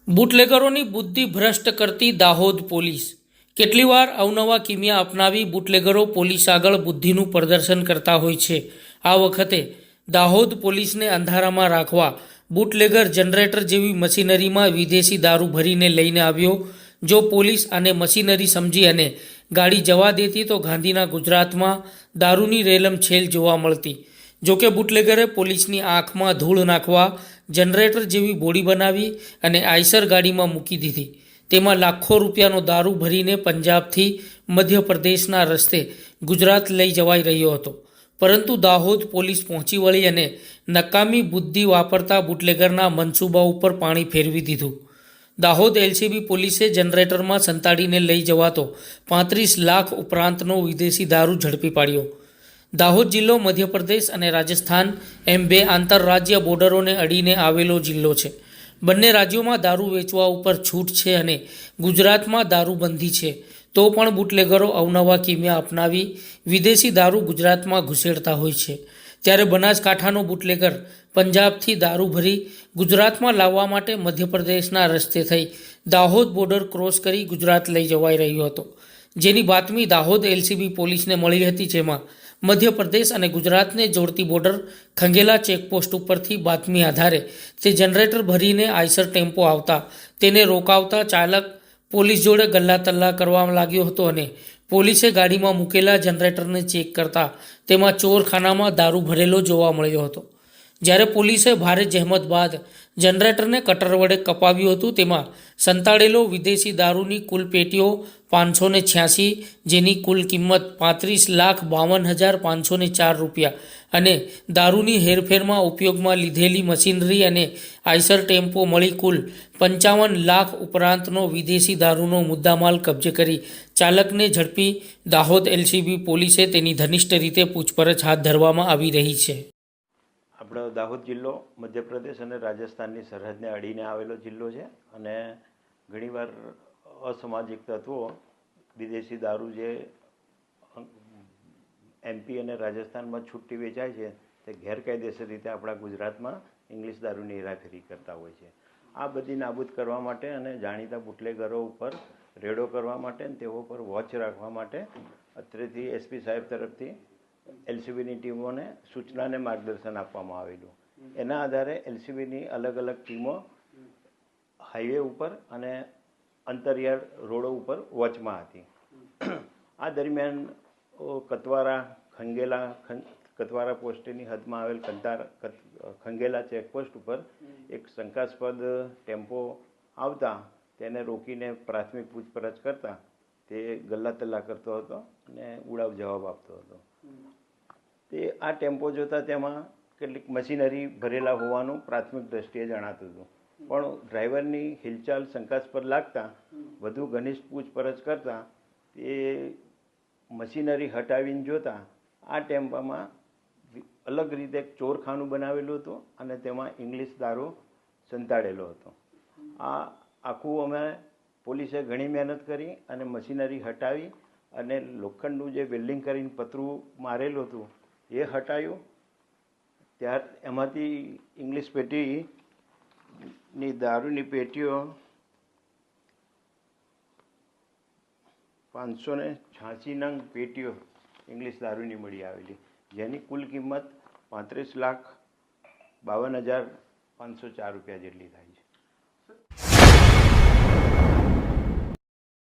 બુટલેગરોની બુદ્ધિ ભ્રષ્ટ કરતી દાહોદ પોલીસ કેટલીવાર અવનવા કિમિયા અપનાવી બુટલેગરો પોલીસ આગળ બુદ્ધિનું પ્રદર્શન કરતા હોય છે। આ વખતે દાહોદ પોલીસને અંધારામાં રાખવા બુટલેગર જનરેટર જેવી મશીનરીમાં વિદેશી દારૂ ભરીને લઈને આવ્યો। જો પોલીસ આને મશીનરી સમજી અને ગાડી જવા દેતી તો ગાંધીના ગુજરાતમાં દારૂની રેલમછેલ જોવા મળતી। જોકે બુટલેગરે પોલીસની આંખમાં ધૂળ નાખવા જનરેટર જેવી બોડી બનાવી અને આઈસર ગાડીમાં મૂકી દીધી। તેમાં લાખો રૂપિયાનો દારૂ ભરીને પંજાબથી મધ્યપ્રદેશના રસ્તે ગુજરાત લઈ જવાઈ રહ્યો હતો, પરંતુ દાહોદ પોલીસ પહોંચી વળી અને નકામી બુદ્ધિ વાપરતા બુટલેગરના મનસૂબા ઉપર પાણી ફેરવી દીધું। દાહોદ એલસીબી પોલીસે જનરેટરમાં સંતાડીને લઈ જવાતો 35 લાખ ઉપરાંતનો વિદેશી દારૂ ઝડપી પાડ્યો। દાહોદ જિલ્લો મધ્યપ્રદેશ અને રાજસ્થાન એમ બે આંતરરાજ્ય બોર્ડરોને અડીને આવેલો જિલ્લો છે। બંને રાજ્યોમાં દારૂ વેચવા ઉપર છૂટ છે અને ગુજરાતમાં દારૂબંધી છે, તો પણ બુટલેગરો અવનવા કિમિયા અપનાવી વિદેશી દારૂ ગુજરાતમાં ઘુસેડતા હોય છે। ત્યારે બનાસકાંઠાનો બુટલેગર પંજાબથી દારૂ ભરી ગુજરાતમાં લાવવા માટે મધ્યપ્રદેશના રસ્તે થઈ દાહોદ બોર્ડર ક્રોસ કરી ગુજરાત લઈ જવાઈ રહ્યો હતો, જેની બાતમી દાહોદ એલસીબી પોલીસને મળી હતી। જેમાં મધ્યપ્રદેશ અને ગુજરાતને જોડતી બોર્ડર ખંગેલા ચેકપોસ્ટ ઉપરથી બાતમી આધારે તે જનરેટર ભરીને આઈસર ટેમ્પો આવતા તેને રોકાવતા ચાલક પોલીસ જોડે ગલ્લા તલ્લા કરવા લાગ્યો હતો અને પોલીસે ગાડીમાં મૂકેલા જનરેટરને ચેક કરતા તેમાં ચોરખાનામાં દારૂ ભરેલો જોવા મળ્યો હતો। જ્યારે પોલીસે ભારે જહેમત બાદ જનરેટરને કટર વડે કપાવ્યું હતું, તેમાં સંતાડેલો વિદેશી દારૂની કુલ પેટીઓ 586, જેની કુલ કિંમત 35,52,504 રૂપિયા અને દારૂની હેરફેરમાં ઉપયોગમાં લીધેલી મશીનરી અને આઈસર ટેમ્પો મળી કુલ 55 લાખ ઉપરાંતનો વિદેશી દારૂનો મુદ્દામાલ કબજે કરી ચાલકને ઝડપી દાહોદ એલસીબી પોલીસે તેની ઘનિષ્ઠ રીતે પૂછપરછ હાથ ધરવામાં આવી રહી છે। આપણો દાહોદ જિલ્લો મધ્યપ્રદેશ અને રાજસ્થાનની સરહદને અડીને આવેલો જિલ્લો છે અને ઘણીવાર અસામાજિક તત્વો વિદેશી દારૂ જે એમપી અને રાજસ્થાનમાં છૂટથી વેચાય છે તે ગેરકાયદેસર રીતે આપણા ગુજરાતમાં ઇંગ્લિશ દારૂની હેરાફેરી કરતા હોય છે। આ બધી નાબૂદ કરવા માટે અને જાણીતા બુટલેગરો ઉપર રેડો કરવા માટે અને તેઓ પર વોચ રાખવા માટે અત્રેથી એસપી સાહેબ તરફથી એલસીબીની ટીમોને સૂચના અને માર્ગદર્શન આપવામાં આવેલું। એના આધારે એલસીબીની અલગ અલગ ટીમો હાઈવે ઉપર અને અંતરિયાળ રોડો ઉપર વોચમાં હતી। આ દરમિયાન કતવારા પોસ્ટની હદમાં આવેલ ખંગેલા ચેકપોસ્ટ ઉપર એક શંકાસ્પદ ટેમ્પો આવતા તેને રોકીને પ્રાથમિક પૂછપરછ કરતા તે ગલ્લા તલ્લા કરતો હતો અને ઉડાવ જવાબ આપતો હતો। તે આ ટેમ્પો જોતાં તેમાં કેટલીક મશીનરી ભરેલા હોવાનું પ્રાથમિક દ્રષ્ટિએ જણાતું હતું, પણ ડ્રાઈવરની હિલચાલ શંકાસ્પદ લાગતા વધુ ઘનિષ્ઠ પૂછપરછ કરતાં તે મશીનરી હટાવીને જોતાં આ ટેમ્પામાં અલગ રીતે એક ચોરખાનું બનાવેલું હતું અને તેમાં ઇંગ્લિશ દારૂ સંતાડેલો હતો। આ આખું અમે પોલીસે ઘણી મહેનત કરી અને મશીનરી હટાવી અને લોખંડનું જે વેલ્ડિંગ કરીને પતરું મારેલું હતું એ હટાવ્યું। ત્યાર એમાંથી ઇંગ્લિશ પેટીની દારૂની પેટીઓ 586 નંગ પેટીઓ ઇંગ્લિશ દારૂની મળી આવેલી, જેની કુલ કિંમત 35,52,504 રૂપિયા જેટલી થાય છે।